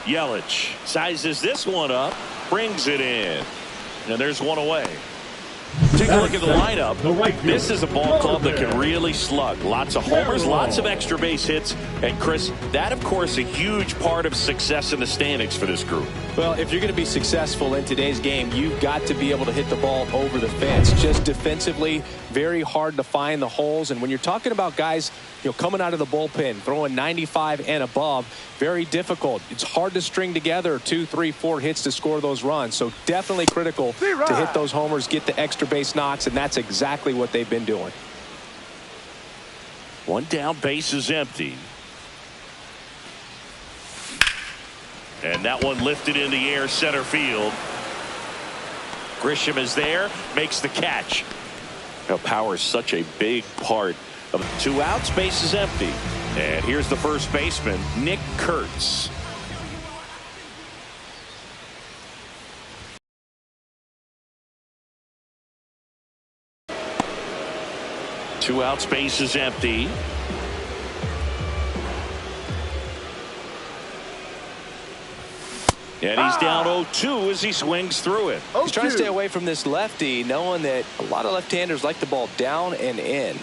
Yelich sizes this one up, brings it in, and there's one away. Take a look at the lineup. This is a ball club that can really slug. Lots of homers, lots of extra base hits. And Chris, that of course a huge part of success in the standings for this group. Well, if you're going to be successful in today's game, you've got to be able to hit the ball over the fence. Just defensively, very hard to find the holes. And when you're talking about guys, coming out of the bullpen, throwing 95 and above, very difficult. It's hard to string together 2, 3, 4 hits to score those runs. So definitely critical to hit those homers, get the extra base knocks, and that's exactly what they've been doing. One down, base is empty. And that one lifted in the air, center field. Grisham is there, makes the catch. Power is such a big part of 2 outs, base is empty. And here's the first baseman, Nick Kurtz. Two outs, base is empty. And he's down 0-2 as he swings through it. He's trying to stay away from this lefty, knowing that a lot of left-handers like the ball down and in.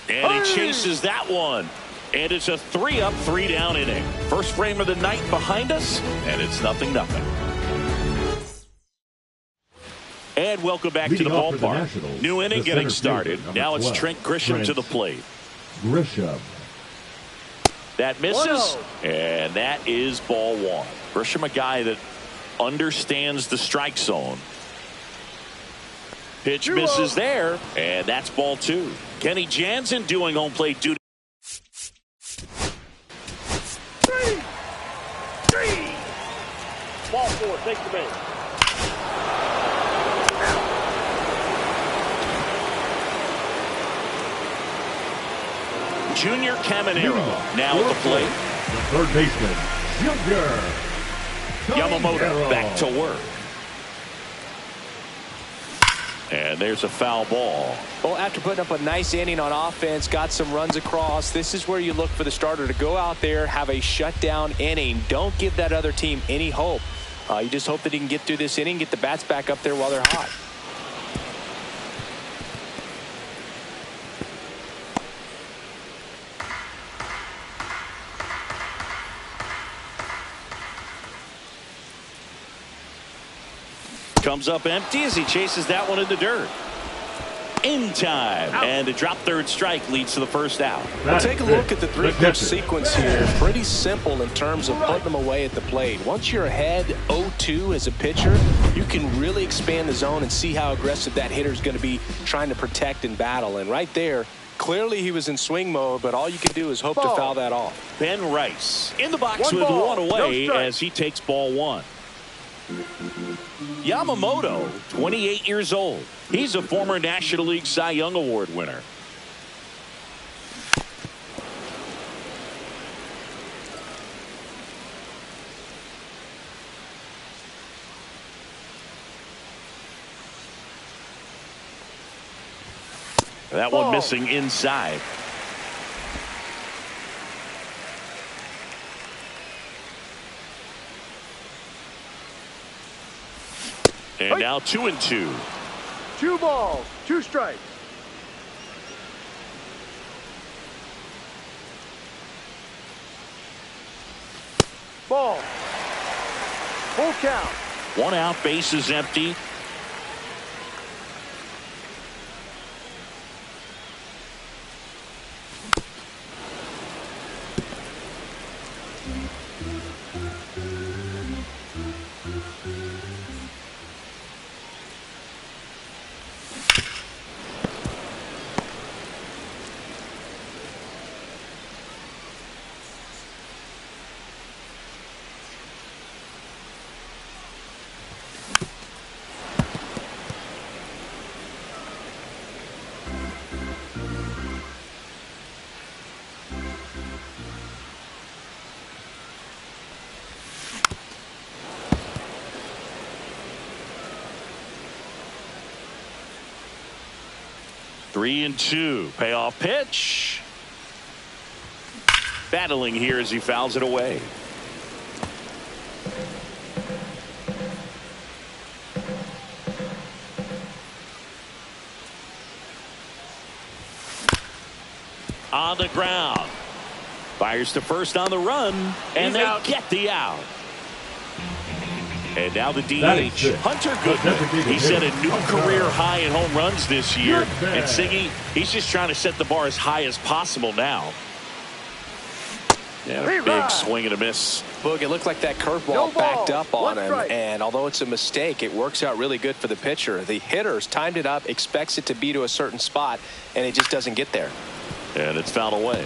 And he chases that one. And it's a 3-up, 3-down inning. First frame of the night behind us, and it's 0-0. And welcome back to the ballpark. New inning getting started. Now it's Trent Grisham to the plate. Grisham. That misses, and that is ball 1. Grisham, a guy that understands the strike zone. Pitch misses there, and that's ball 2. Kenny Jansen doing home plate duty. 3. Ball 4, take the base. Junior Caminero now at the plate. The third baseman, Junior Yamamoto back to work. And there's a foul ball. Well, after putting up a nice inning on offense, got some runs across, this is where you look for the starter to go out there, have a shutdown inning. Don't give that other team any hope. You just hope that he can get through this inning, get the bats back up there while they're hot. Comes up empty as he chases that one in the dirt. In time. And a drop third strike leads to the first out. Well, take a look at the 3-pitch sequence here. Pretty simple in terms of putting them away at the plate. Once you're ahead 0-2 as a pitcher, you can really expand the zone and see how aggressive that hitter is going to be trying to protect and battle. And right there, clearly he was in swing mode, but all you can do is hope to foul that off. Ben Rice in the box with one away as he takes ball 1. Yamamoto, 28 years old. He's a former National League Cy Young Award winner. That one missing inside. And now 2-2. 2 balls, 2 strikes. Ball. Full count. 1 out, base is empty. 3-2. Payoff pitch. Battling here as he fouls it away. On the ground. Fires to first on the run, and they get the out. And now the DH, Hunter Goodman. He set a new career high in home runs this year. And Siggy, he's just trying to set the bar as high as possible now. Yeah, a big swing and a miss. Boog, it looked like that curveball backed up on him. And although it's a mistake, it works out really good for the pitcher. The hitter's timed it up, expects it to be to a certain spot, and it just doesn't get there. And it's fouled away.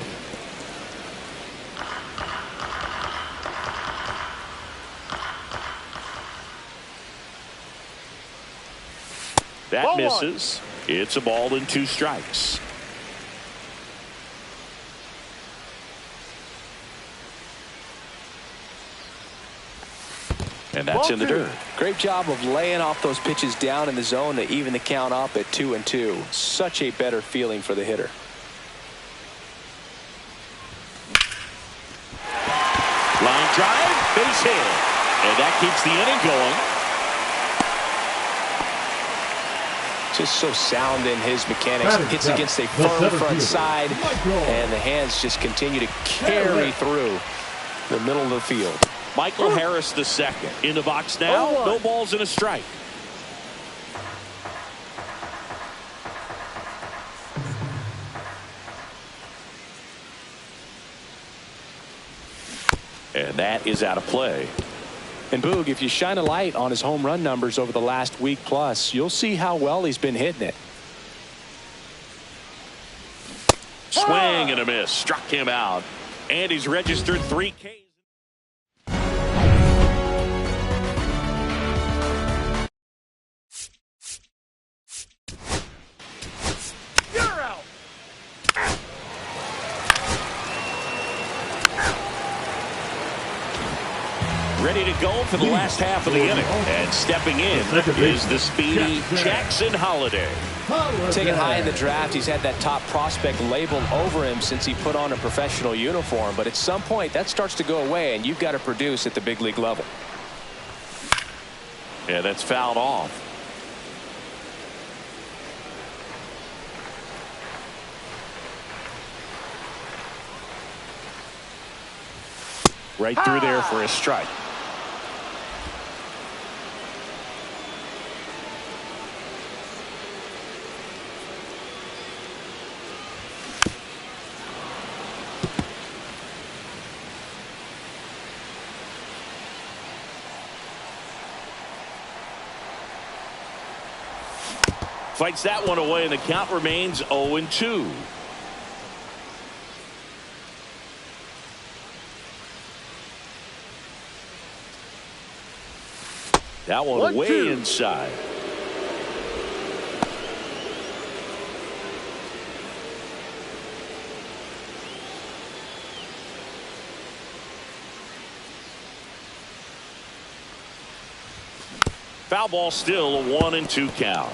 That Ball misses. It's a ball and 2 strikes. And that's in the dirt. Great job of laying off those pitches down in the zone to even the count up at 2-2. Such a better feeling for the hitter. Line drive, base hit. And that keeps the inning going. Just so sound in his mechanics. Hits against a firm front side, and the hands just continue to carry through the middle of the field. Michael Harris the second. In the box now, no balls and a strike. And that is out of play. And Boog, if you shine a light on his home run numbers over the last week plus, you'll see how well he's been hitting it. Swing and a miss. Struck him out. And he's registered 3 Ks. Ready to go for the last half of the inning. And stepping in is the speedy Jackson Holiday. Taken high in the draft, he's had that top prospect label over him since he put on a professional uniform. But at some point, that starts to go away, and you've got to produce at the big league level. Yeah, that's fouled off. Right through there for a strike. Fights that one away, and the count remains 0-2. That one way inside. Foul ball, still a 1-2 count.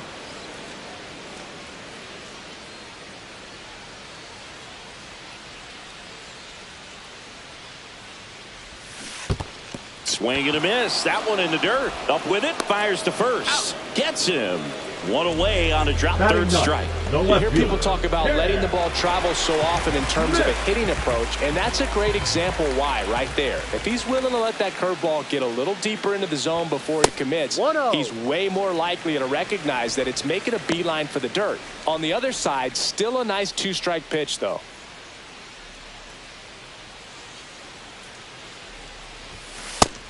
Swing and a miss. That one in the dirt. Up with it. Fires to first. Gets him. One away on a drop third strike. You hear people talk about letting the ball travel so often in terms of a hitting approach, and that's a great example why right there. If he's willing to let that curveball get a little deeper into the zone before he commits, he's way more likely to recognize that it's making a beeline for the dirt. On the other side, still a nice 2-strike pitch, though.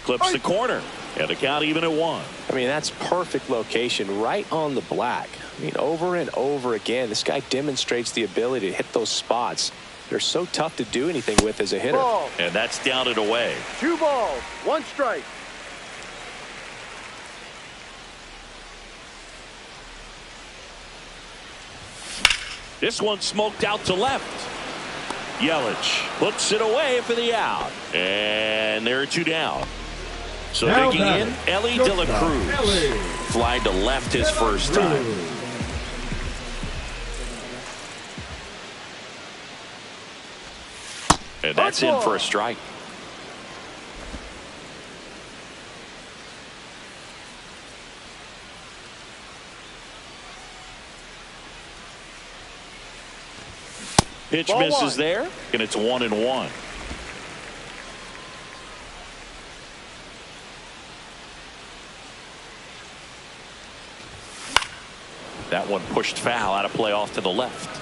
Clips the corner, and the count even at 1. I mean, that's perfect location, right on the black. I mean, over and over again, this guy demonstrates the ability to hit those spots. They're so tough to do anything with as a hitter. Ball. And that's down and away. 2 balls, 1 strike. This one smoked out to left. Yelich puts it away for the out. And there are 2 down. So digging in, Ellie De La Cruz. Fly to left his first time. And that's in for a strike. Pitch Ball misses one. there, and it's 1-1. That one pushed foul, out of play off to the left.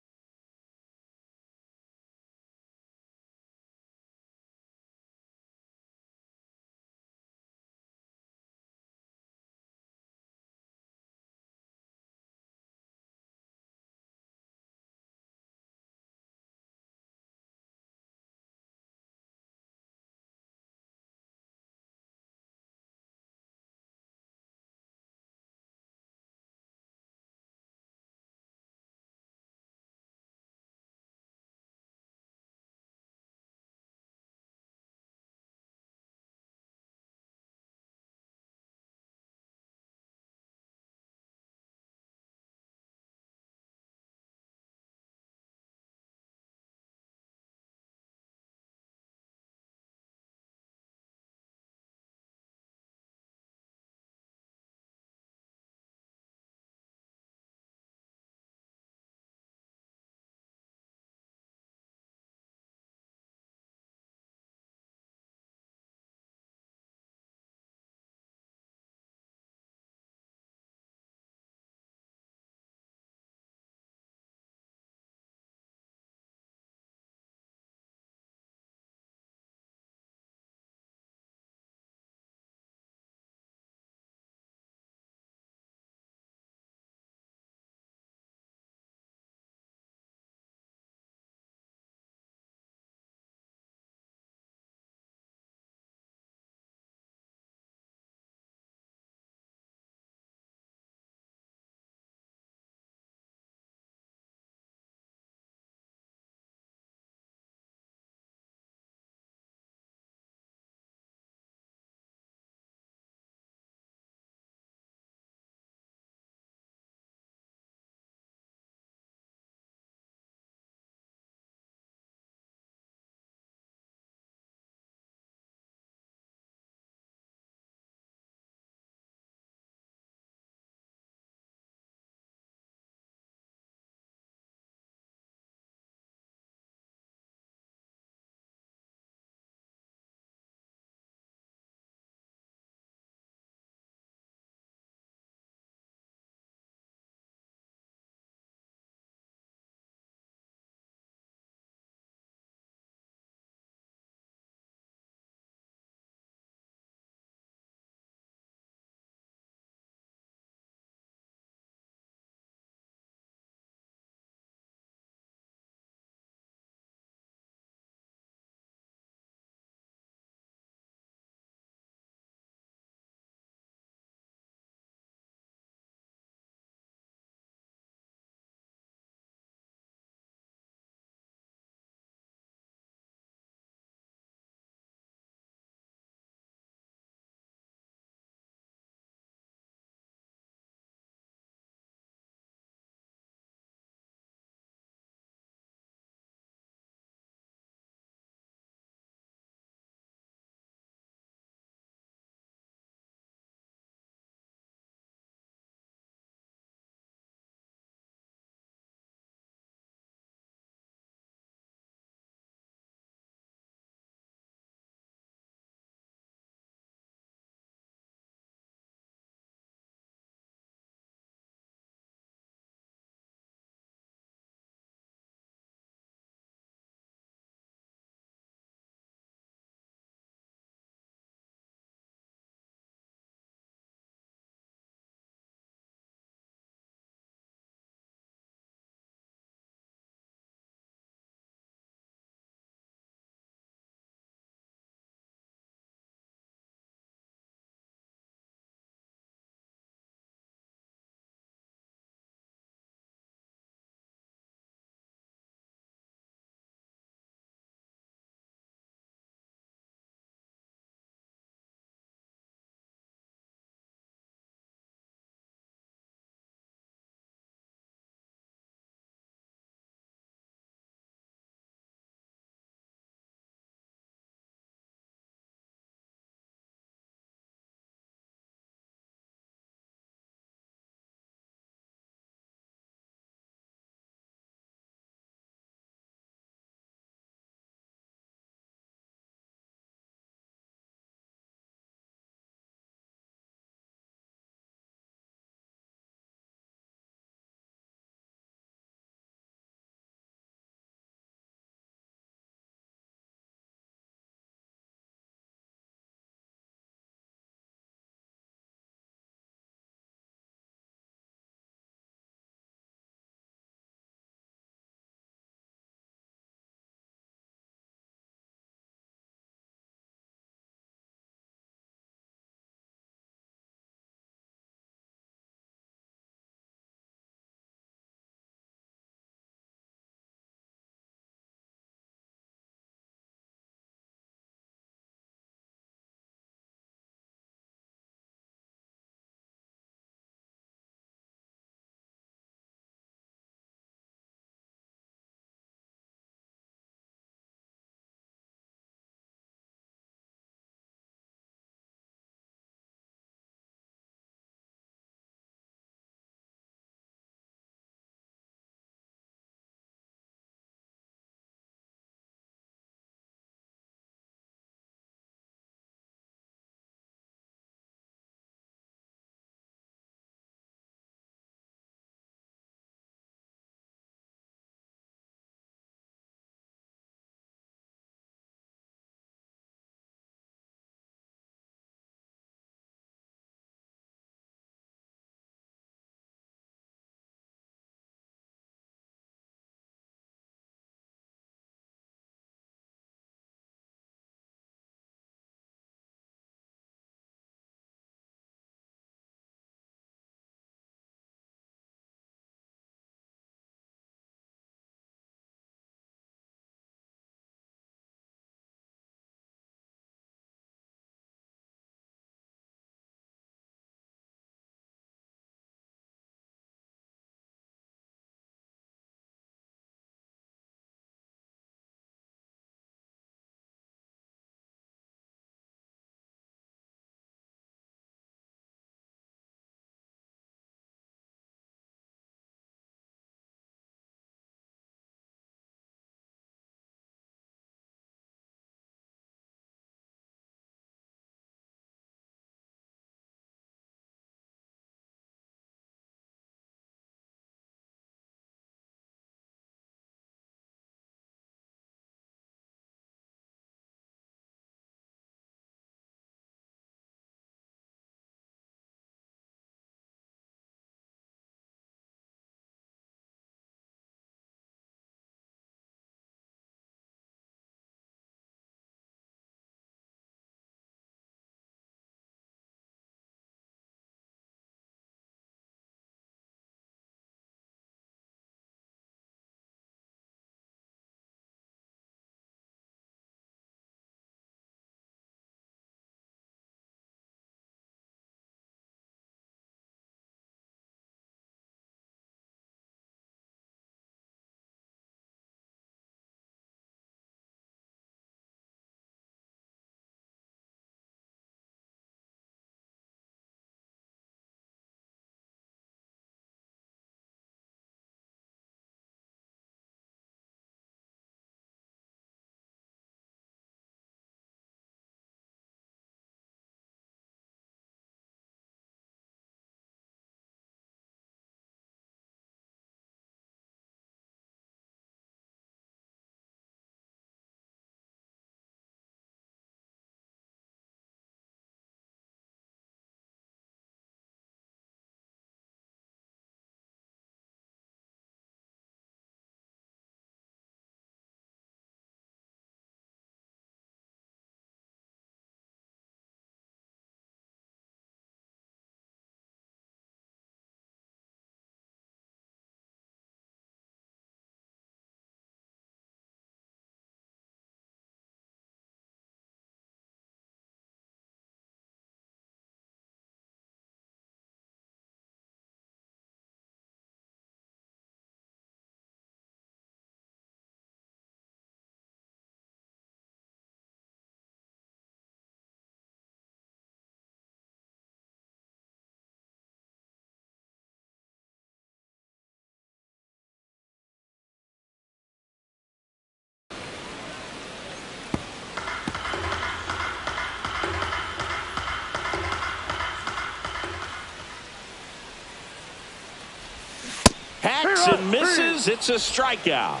Swings and misses. It's a strikeout.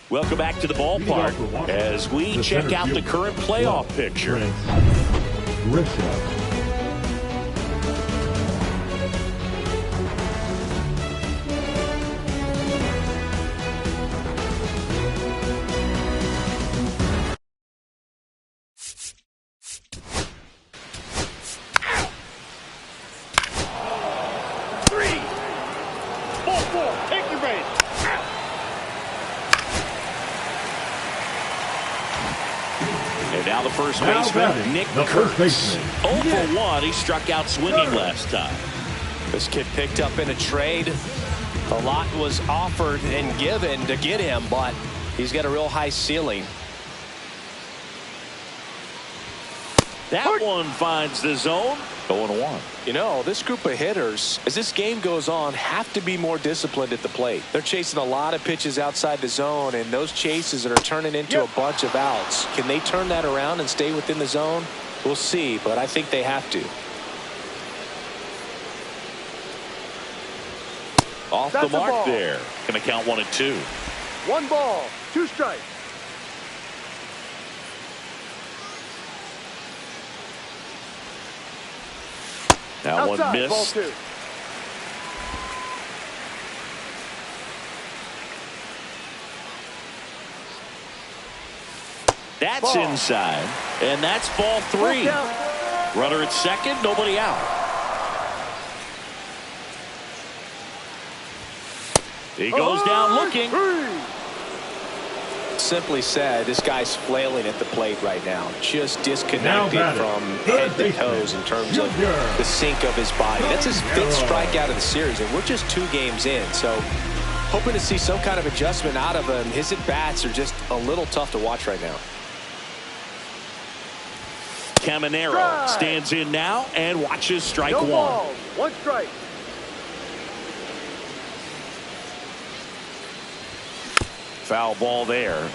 Welcome back to the ballpark as we check out the current playoff picture. Grisham. Take your base. And now the first baseman, Nick Kurtz. 0 for 1. He struck out swinging last time. This kid picked up in a trade. A lot was offered and given to get him, but he's got a real high ceiling. That one finds the zone. 0-1. You know, this group of hitters, as this game goes on, have to be more disciplined at the plate. They're chasing a lot of pitches outside the zone, and those chases are turning into a bunch of outs. Can they turn that around and stay within the zone? We'll see, but I think they have to. Off the mark there. Going to count 1-2. 1 ball, 2 strikes. That Outside, one missed. ball 2. That's ball. Inside. And that's ball 3. Runner at second, nobody out. He goes down looking. Simply said, this guy's flailing at the plate right now, just disconnected from head to toes in terms of the sink of his body. That's his 5th strikeout of the series, and we're just 2 games in, so hoping to see some kind of adjustment out of him. His at-bats are just a little tough to watch right now. Caminero stands in now and watches strike 1. Ball, 1 strike. Foul ball there.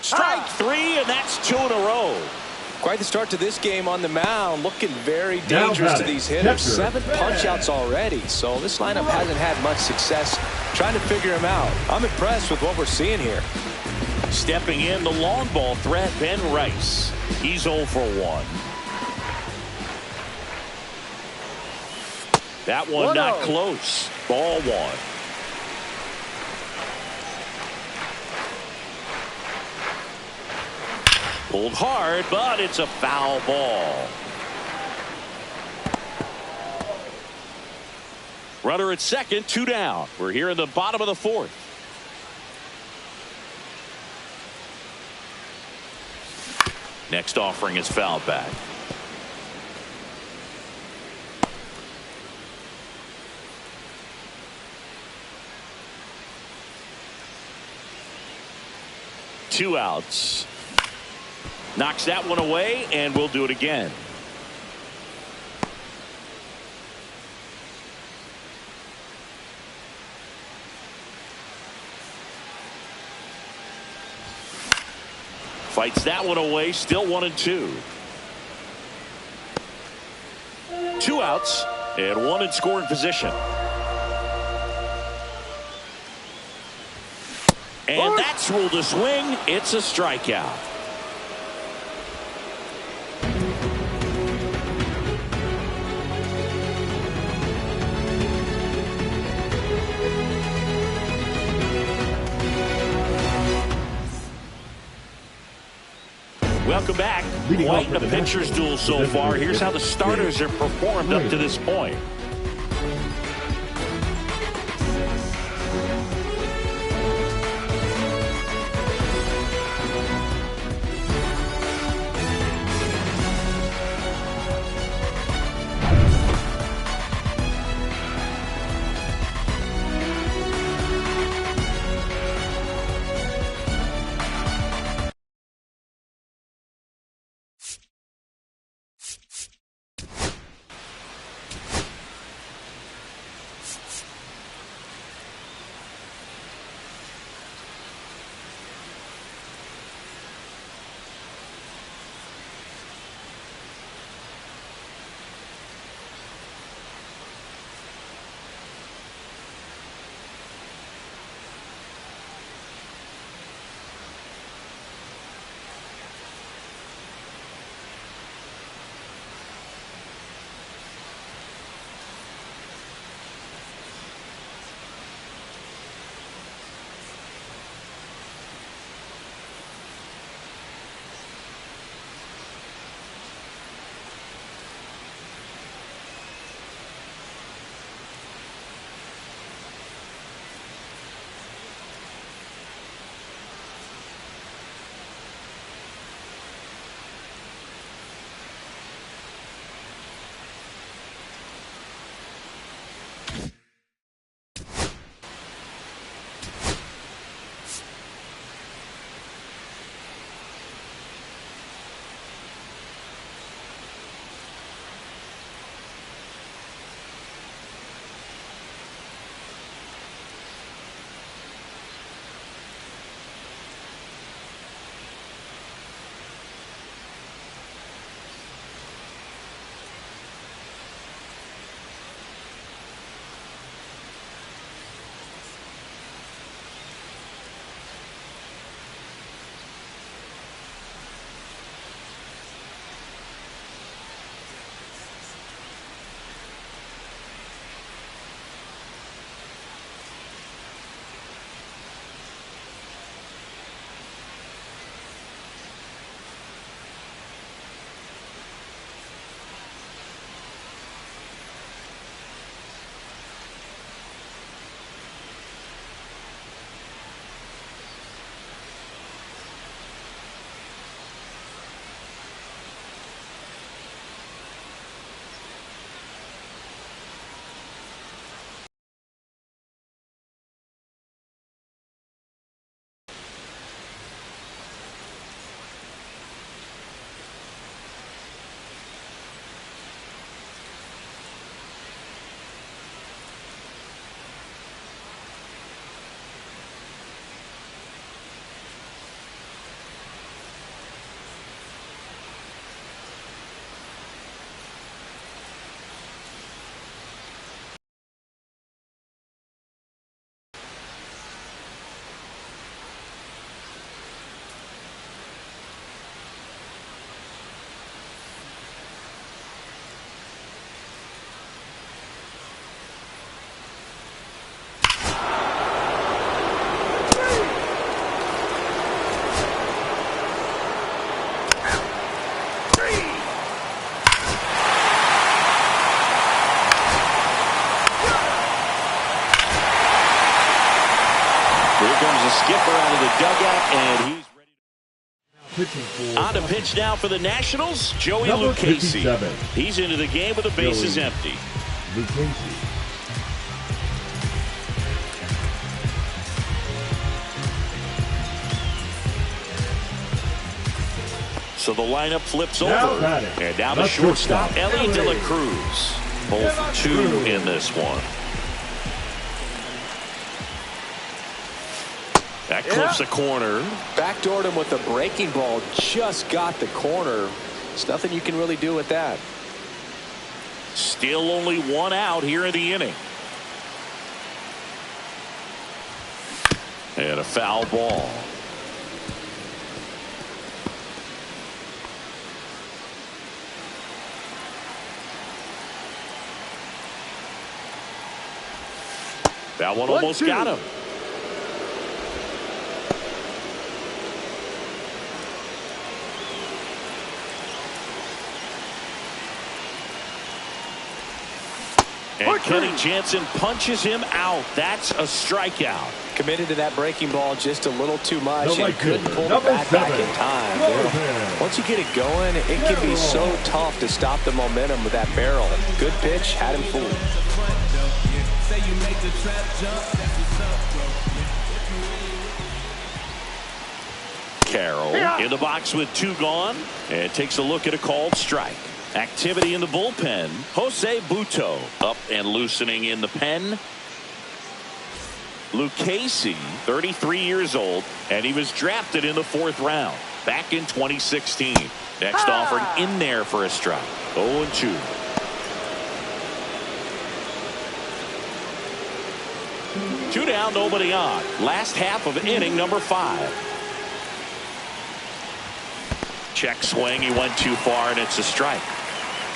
Strike 3, and that's 2 in a row. Quite the start to this game on the mound, looking very dangerous to these hitters. 7 punch-outs already, so this lineup hasn't had much success trying to figure him out. I'm impressed with what we're seeing here. Stepping in, the long ball threat, Ben Rice. He's 0 for 1. That one not close. Ball 1. Pulled hard, but it's a foul ball. Runner at second, 2 down. We're here in the bottom of the 4th. Next offering is fouled back. Two outs. Knocks that one away, and we'll do it again. Fights that one away, still 1-2. 2 outs and 1 in scoring position. And that's ruled a swing. It's a strikeout. Welcome back. Quite a pitcher's duel so far. Here's how the starters have performed up to this point. the skipper out of the dugout, and he's Pitching for on to pitch now for the Nationals, Joey Number Lucchesi. 57. He's into the game with the bases Joey empty. Lucchesi. So the lineup flips Now over. batting. And now the The shortstop, shortstop, Ellie De La Ellie. Cruz. 0 for 2 in this one. That clips the corner. Backdoored him with a breaking ball. Just got the corner. There's nothing you can really do with that. Still only one out here in the inning. And a foul ball. That one almost got him. And Kenny Jansen punches him out. That's a strikeout. Committed to that breaking ball just a little too much The and right couldn't fielder, pull the number bat back 7, in time. Lopez. Once you get it going, it can be so tough to stop the momentum with that barrel. Good pitch, had him fooled. Carroll in the box with 2 gone and takes a look at a called strike. Activity in the bullpen. Jose Buto up and loosening in the pen. Lucchesi, 33 years old, and he was drafted in the 4th round back in 2016. Next offering in there for a strike. 0-2. Two down, nobody on. Last half of inning number 5. Check swing. He went too far, and it's a strike.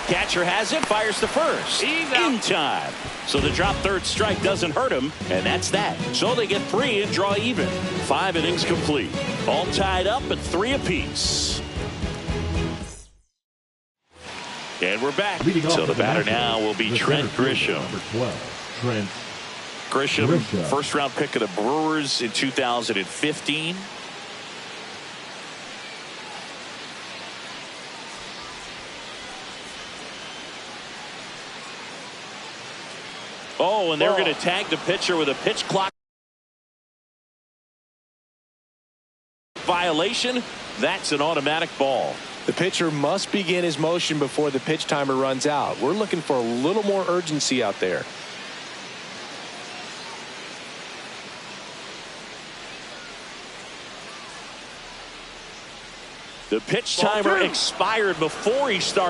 Catcher has it, fires to first. In time. So the drop third strike doesn't hurt him, and that's that. So they get 3 and draw even. 5 innings complete. All tied up at 3 apiece. And we're back. So the batter now will be Trent Grisham. Number 12, Trent Grisham, first round pick of the Brewers in 2015. Oh, and they're going to tag the pitcher with a pitch clock violation. That's an automatic ball. The pitcher must begin his motion before the pitch timer runs out. We're looking for a little more urgency out there. The pitch timer expired before he started.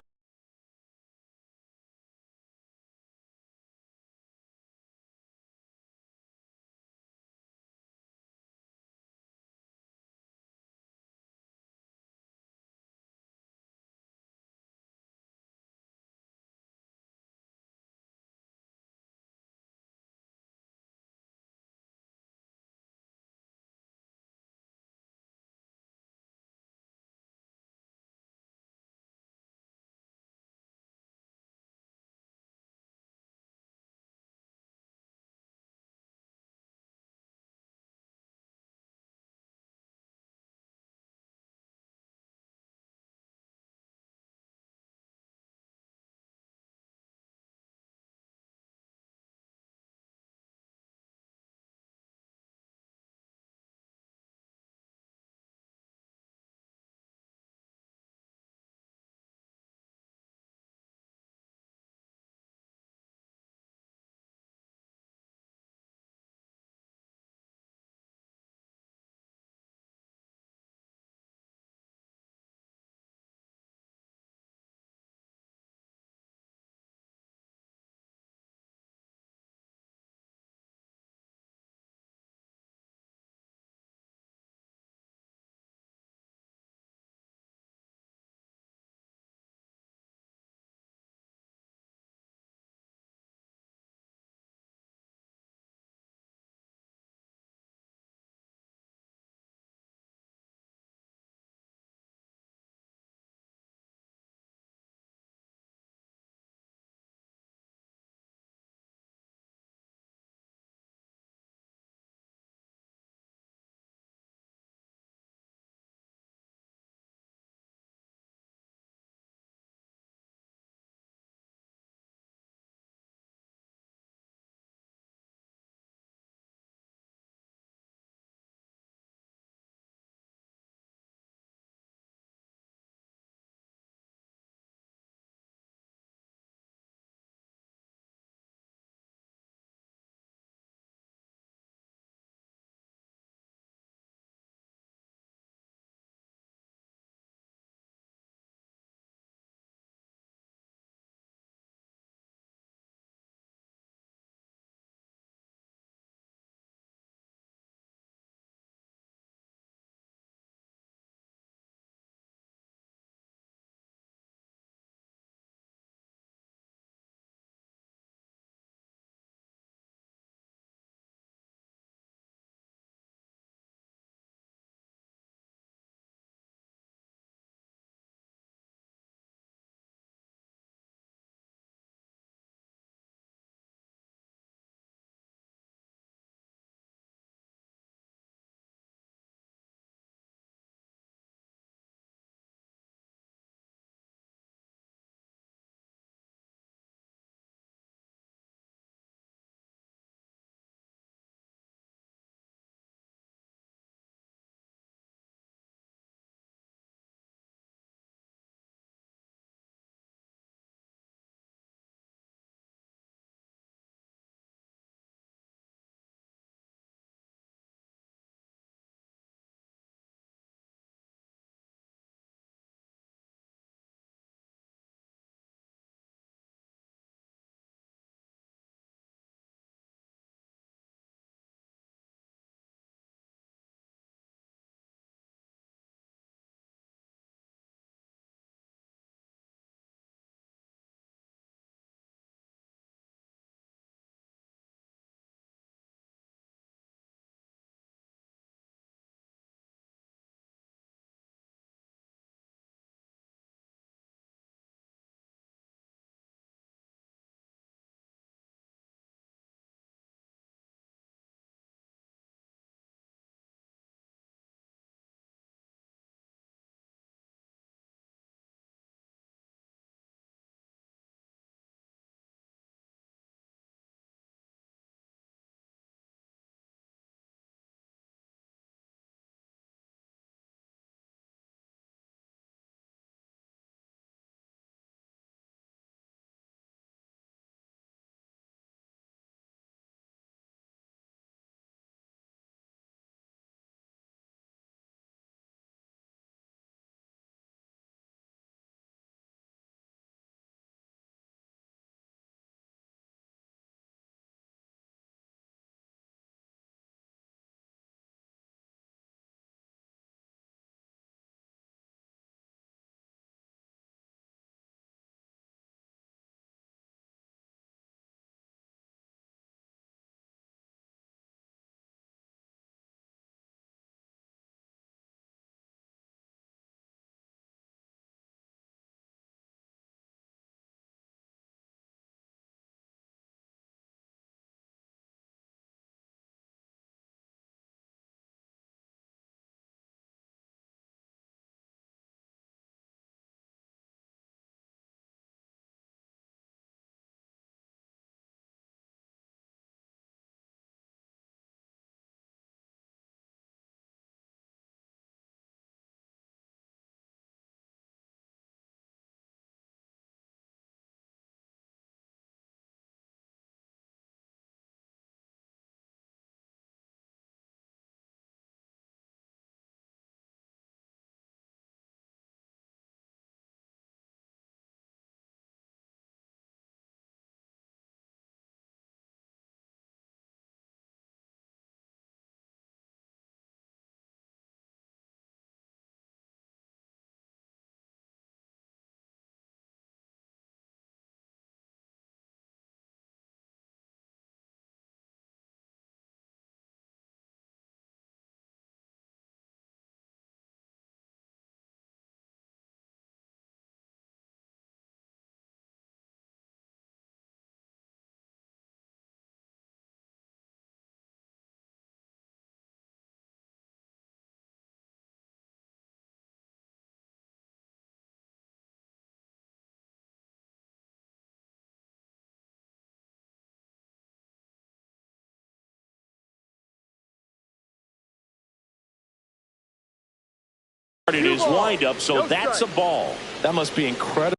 His windup, so that's a ball. That must be incredible.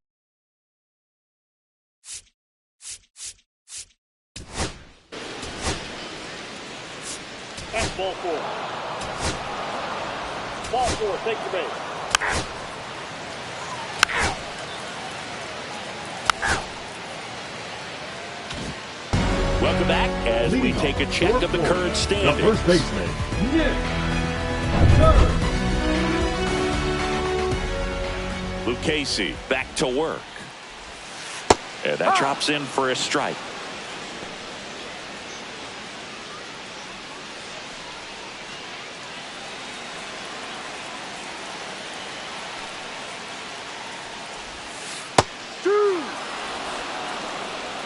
That's ball four. Ball four, take the base. Welcome back as we take a check of the current standings. The first baseman, Nick. Third. Lucchesi back to work. And that drops in for a strike.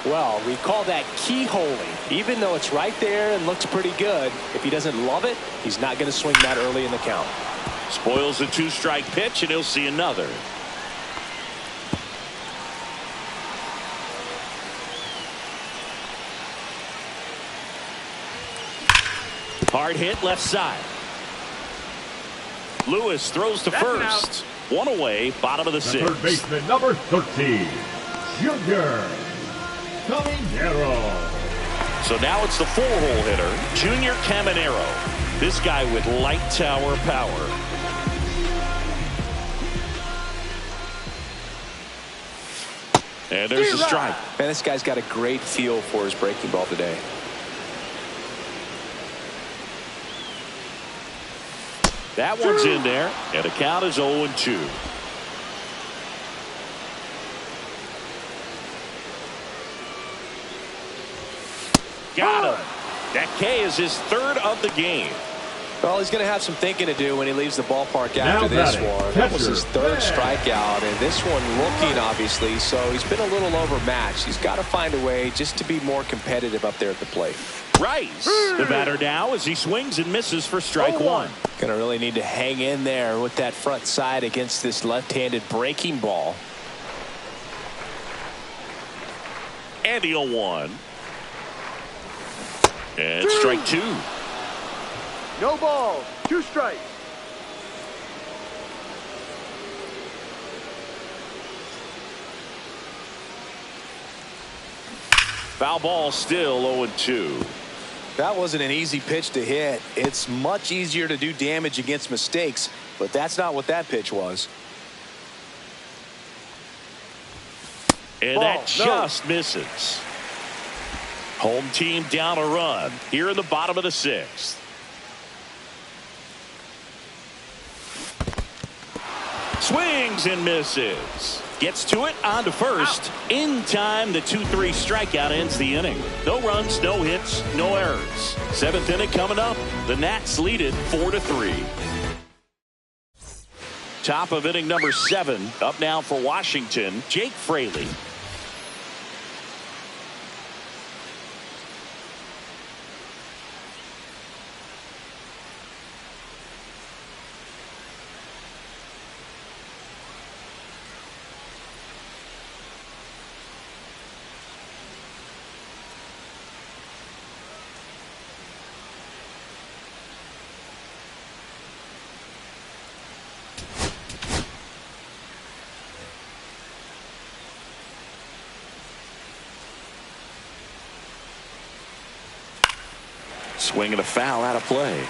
Well, we call that keyholing. Even though it's right there and looks pretty good, if he doesn't love it, he's not going to swing that early in the count. Spoils a two-strike pitch, and he'll see another. Hard hit left side. Lewis throws to first. One away, bottom of the sixth. Third baseman, number 13, Junior Caminero. So now it's the four-hole hitter, Junior Caminero. This guy with light tower power. And there's a strike. Man, this guy's got a great feel for his breaking ball today. That one's in there, and the count is 0-2. Got him. That K is his third of the game. Well, he's going to have some thinking to do when he leaves the ballpark after this one. That was his third strikeout, and this one looking, obviously, so he's been a little overmatched. He's got to find a way just to be more competitive up there at the plate. Rice, the batter now as he swings and misses for strike one. Going to really need to hang in there with that front side against this left-handed breaking ball. And the 0-1. And strike two. No balls, two strikes. Foul ball, still 0-2. That wasn't an easy pitch to hit. It's much easier to do damage against mistakes, but that's not what that pitch was. And that just misses. Home team down a run here in the bottom of the sixth. Swings and misses. Gets to it, on to first. In time, the 2-3 strikeout ends the inning. No runs, no hits, no errors. Seventh inning coming up. The Nats lead it 4-3. Top of inning number 7. Up now for Washington, Jake Fraley. Swinging a foul out of play.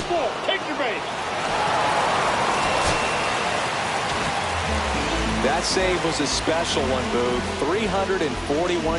Ball, take your base. That save was a special one, Boog. 341